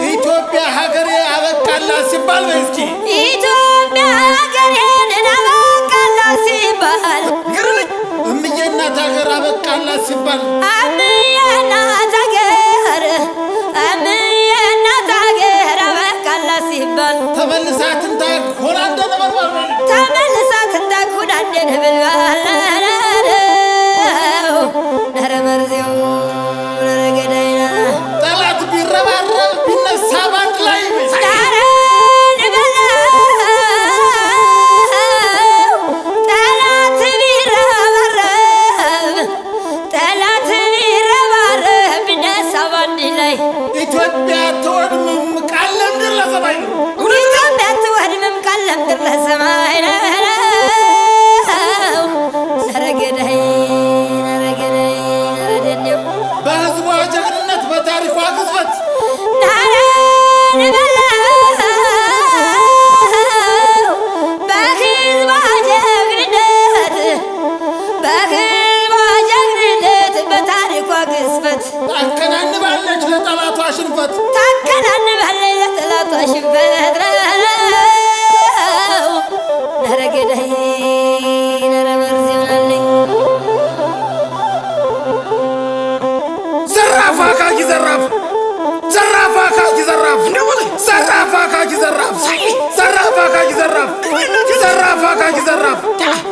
ኢትዮጵያ ሀገሬ አበቃላት ሲባል በእስኪ ኢትዮጵያ ሀገሬን አበቃላት ሲባል እምዬ እናት ሀገር አበቃላት ሲባል እምዬ እናት ሀገር አበቃላት ሲባል ተመልሳ ትንታክ ሆና እንደነበርባል ተመልሳ ትንታክ ሆና እንደነበርባል ነረ መርዜው ነረ ገዳይና ጠላት ቢረባረብ ቢነሳ ባንድ ላይ ኢትዮጵያ ትወድምም ቃለም ድር ለሰማይ ነው ኢትዮጵያ ትወድምም ቃለም ድር ለሰማይ ነው ነረገዳይ ነረደኔው በህዝቧ ጀግንነት በታሪኳ ግዝፈት ታከናንባለች ለጠላቷ ሽንፈት ነረገዳይ ነረመርዜውናለኝ ዘራፍ አካኪ ዘራፍ ዘራፍ አካኪ ዘራፍ ዘራፍ አካኪ ዘራፍ ዘራፍ አካኪ ዘራፍ ዘራፍ አካኪ ዘራፍ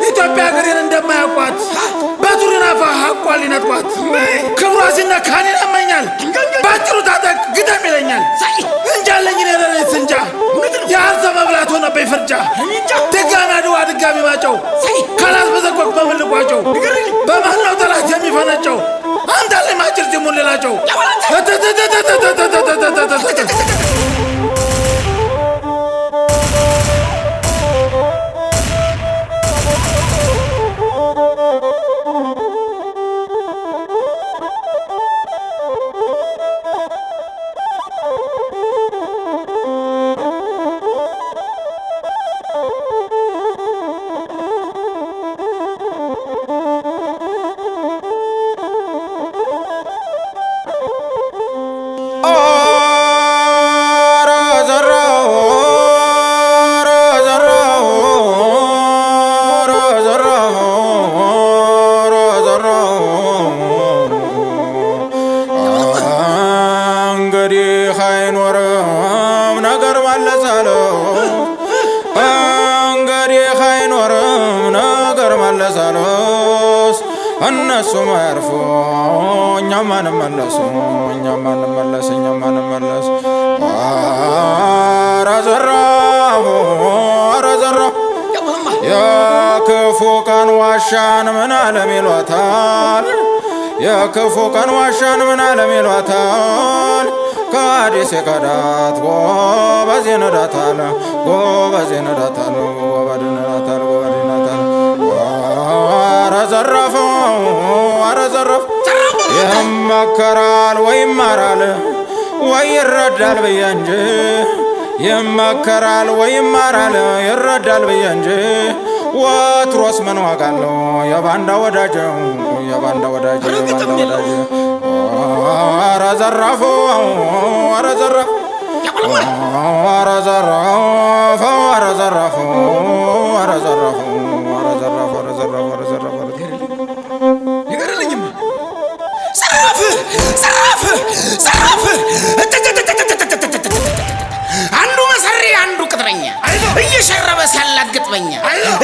ኢትዮጵያ ሀገሬን እንደማያውቋት በቱሪናፋ ሀቋል ሊነጥቋት ክብሯ ሲነካ እኔን ያመኛል ባጭሩ ታጠቅ ግደም ይለኛል እንጃለኝ ነረሬት እንጃ የአርሰ መብላት ሆነብኝ ፍርጃ ድጋሚ አድዋ ድጋሚ ማጨው ካላት በዘቆቅ በምልቋቸው በማነው ጠላት የሚፈነጨው አንተ ላይ ማጭር ጅሙን ሌላቸው እነሱ ማርፎ እኛም አንመለስ ኧረ ዘራፍ የክፉ ቀን ዋሻን ምን ዓለም ይሏታል የክፉ ቀን ዋሻን ምን ዓለም ይሏታል ከአዲስ የከዳት ጎበዝ ይነዳታል ጎበዝ ይነዳታል ጎበዝ ይነዳታል ኧረ ዘራፍ ይመከራል ወይ ይማራል ወይ ይረዳል ብዬ እንጂ ይመከራል ወይ ይማራል ይረዳል ብዬ እንጂ ወትሮስ ምን ዋጋ አለው የባንዳ ወዳጅ ኧረ ዘራፍ አንዱ መሰሪ አንዱ ቅጥረኛ እየሸረበ ሲያላት ገጥመኛ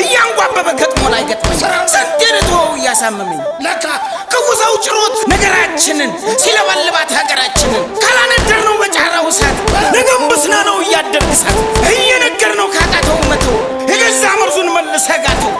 እያንጓበበ ገጥሞ ላይ ገጥመኛ ሰንጀርቶ እያሳመመኝ ለካ ክፉ ሰው ጭሮት ነገራችንን ሲለበልባት ሀገራችንን ካላነደር ነው በጫራው እሳት ነገም ብስና ነው እያደርግሳት እየነገር ነው ካቃተው መተው የገዛ መርዙን መልሰ ጋተው